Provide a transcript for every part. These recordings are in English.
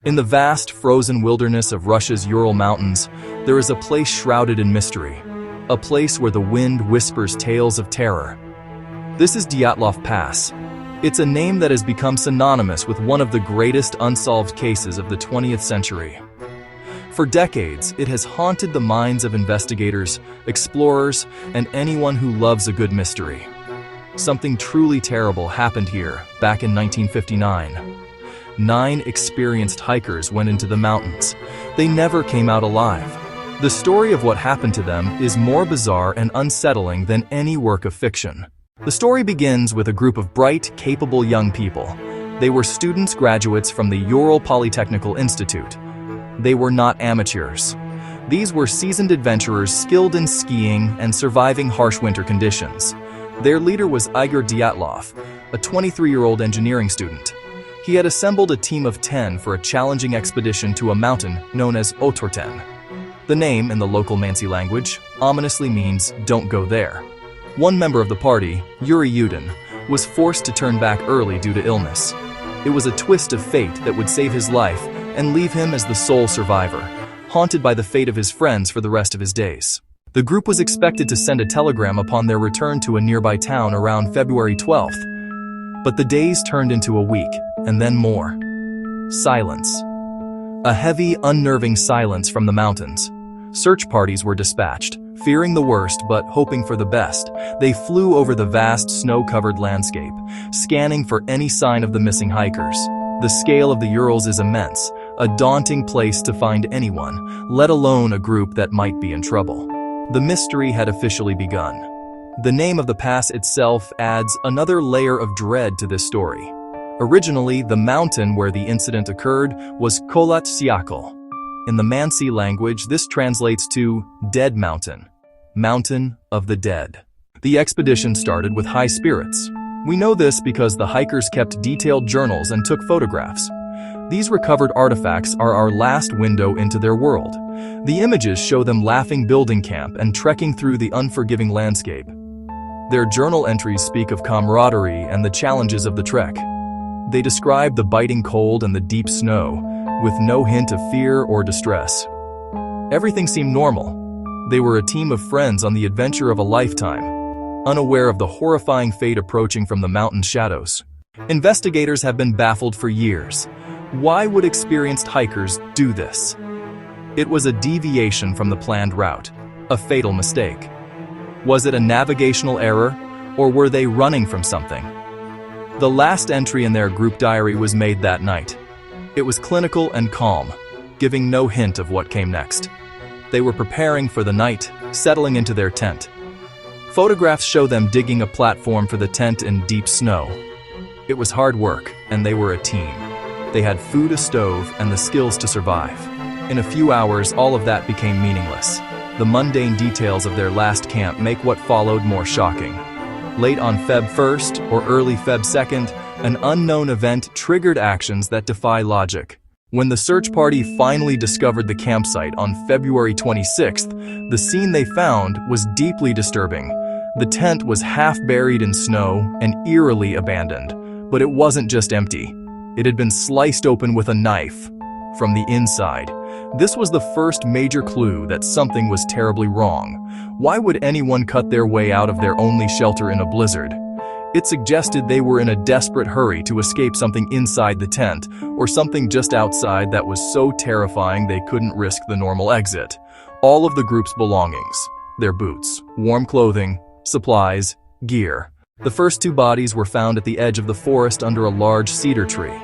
In the vast, frozen wilderness of Russia's Ural Mountains, there is a place shrouded in mystery. A place where the wind whispers tales of terror. This is Dyatlov Pass. It's a name that has become synonymous with one of the greatest unsolved cases of the 20th century. For decades, it has haunted the minds of investigators, explorers, and anyone who loves a good mystery. Something truly terrible happened here back in 1959. 9 experienced hikers went into the mountains. They never came out alive. The story of what happened to them is more bizarre and unsettling than any work of fiction. The story begins with a group of bright, capable young people. They were students graduates from the Ural Polytechnical Institute. They were not amateurs. These were seasoned adventurers skilled in skiing and surviving harsh winter conditions. Their leader was Igor Dyatlov, a 23-year-old engineering student. He had assembled a team of 10 for a challenging expedition to a mountain known as Otorten. The name, in the local Mansi language, ominously means "don't go there." One member of the party, Yuri Yudin, was forced to turn back early due to illness. It was a twist of fate that would save his life and leave him as the sole survivor, haunted by the fate of his friends for the rest of his days. The group was expected to send a telegram upon their return to a nearby town around February 12th. But the days turned into a week, and then more. Silence. A heavy, unnerving silence from the mountains. Search parties were dispatched, fearing the worst but hoping for the best. They flew over the vast, snow-covered landscape, scanning for any sign of the missing hikers. The scale of the Urals is immense, a daunting place to find anyone, let alone a group that might be in trouble. The mystery had officially begun. The name of the pass itself adds another layer of dread to this story. Originally, the mountain where the incident occurred was Kholat Syakhl. In the Mansi language, this translates to Dead Mountain, Mountain of the Dead. The expedition started with high spirits. We know this because the hikers kept detailed journals and took photographs. These recovered artifacts are our last window into their world. The images show them laughing building camp and trekking through the unforgiving landscape. Their journal entries speak of camaraderie and the challenges of the trek. They describe the biting cold and the deep snow, with no hint of fear or distress. Everything seemed normal. They were a team of friends on the adventure of a lifetime, unaware of the horrifying fate approaching from the mountain shadows. Investigators have been baffled for years. Why would experienced hikers do this? It was a deviation from the planned route, a fatal mistake. Was it a navigational error, or were they running from something? The last entry in their group diary was made that night. It was clinical and calm, giving no hint of what came next. They were preparing for the night, settling into their tent. Photographs show them digging a platform for the tent in deep snow. It was hard work, and they were a team. They had food, a stove, and the skills to survive. In a few hours, all of that became meaningless. The mundane details of their last camp make what followed more shocking. Late on Feb 1st or early Feb 2nd, an unknown event triggered actions that defy logic. When the search party finally discovered the campsite on February 26th, the scene they found was deeply disturbing. The tent was half buried in snow and eerily abandoned, but it wasn't just empty. It had been sliced open with a knife from the inside. This was the first major clue that something was terribly wrong. Why would anyone cut their way out of their only shelter in a blizzard? It suggested they were in a desperate hurry to escape something inside the tent, or something just outside that was so terrifying they couldn't risk the normal exit. All of the group's belongings, their boots, warm clothing, supplies, gear. The first 2 bodies were found at the edge of the forest under a large cedar tree.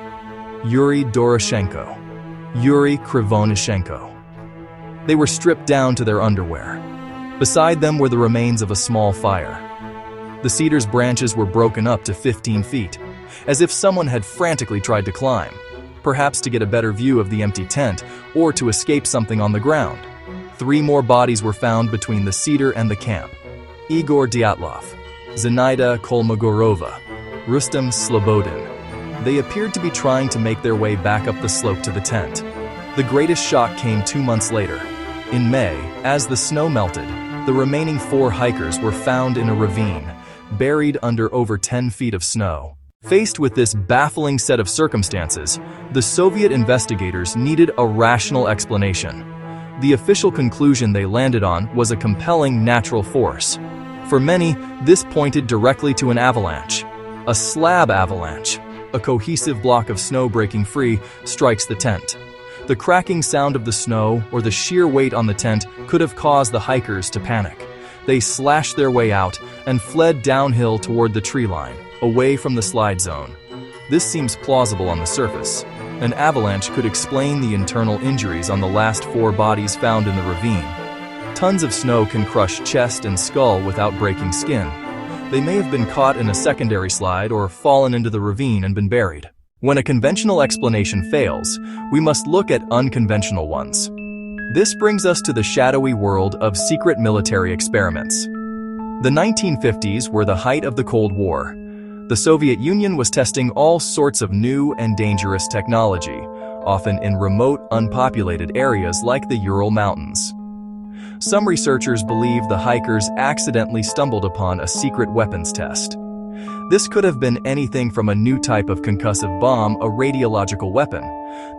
Yuri Doroshenko, Yuri Krivonishenko. They were stripped down to their underwear. Beside them were the remains of a small fire. The cedar's branches were broken up to 15 feet, as if someone had frantically tried to climb, perhaps to get a better view of the empty tent or to escape something on the ground. 3 more bodies were found between the cedar and the camp. Igor Dyatlov, Zenaida Kolmogorova, Rustem Slobodin. They appeared to be trying to make their way back up the slope to the tent. The greatest shock came 2 months later. In May, as the snow melted, the remaining 4 hikers were found in a ravine, buried under over 10 feet of snow. Faced with this baffling set of circumstances, the Soviet investigators needed a rational explanation. The official conclusion they landed on was a compelling natural force. For many, this pointed directly to an avalanche. A slab avalanche. A cohesive block of snow breaking free strikes the tent. The cracking sound of the snow or the sheer weight on the tent could have caused the hikers to panic. They slashed their way out and fled downhill toward the tree line, away from the slide zone. This seems plausible on the surface. An avalanche could explain the internal injuries on the last 4 bodies found in the ravine. Tons of snow can crush chest and skull without breaking skin. They may have been caught in a secondary slide or fallen into the ravine and been buried. When a conventional explanation fails, we must look at unconventional ones. This brings us to the shadowy world of secret military experiments. The 1950s were the height of the Cold War. The Soviet Union was testing all sorts of new and dangerous technology, often in remote, unpopulated areas like the Ural Mountains. Some researchers believe the hikers accidentally stumbled upon a secret weapons test. This could have been anything from a new type of concussive bomb, a radiological weapon.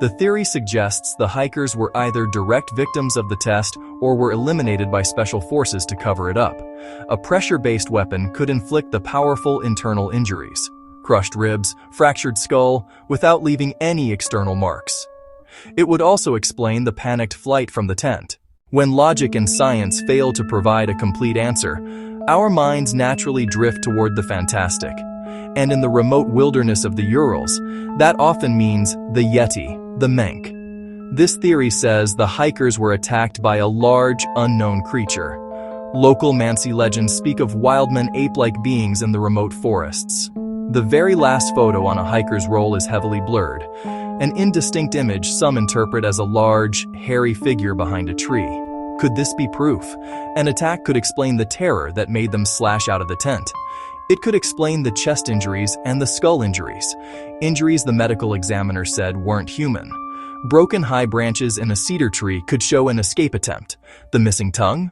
The theory suggests the hikers were either direct victims of the test or were eliminated by special forces to cover it up. A pressure-based weapon could inflict the powerful internal injuries, crushed ribs, fractured skull, without leaving any external marks. It would also explain the panicked flight from the tent. When logic and science fail to provide a complete answer, our minds naturally drift toward the fantastic. And in the remote wilderness of the Urals, that often means the Yeti, the Menk. This theory says the hikers were attacked by a large, unknown creature. Local Mansi legends speak of wildmen ape-like beings in the remote forests. The very last photo on a hiker's roll is heavily blurred, an indistinct image some interpret as a large, hairy figure behind a tree. Could this be proof? An attack could explain the terror that made them slash out of the tent. It could explain the chest injuries and the skull injuries, injuries the medical examiner said weren't human. Broken high branches in a cedar tree could show an escape attempt. The missing tongue?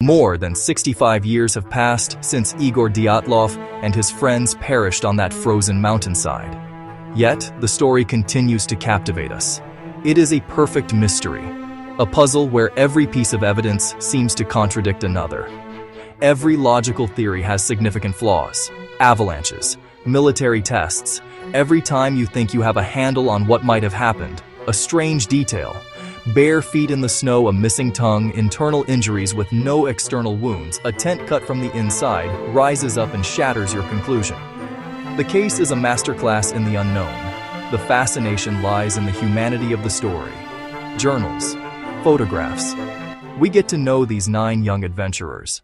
More than 65 years have passed since Igor Dyatlov and his friends perished on that frozen mountainside. Yet, the story continues to captivate us. It is a perfect mystery, a puzzle where every piece of evidence seems to contradict another. Every logical theory has significant flaws. Avalanches, military tests. Every time you think you have a handle on what might have happened, a strange detail. Bare feet in the snow, a missing tongue, internal injuries with no external wounds, a tent cut from the inside, rises up and shatters your conclusion. The case is a masterclass in the unknown. The fascination lies in the humanity of the story. Journals, photographs. We get to know these 9 young adventurers.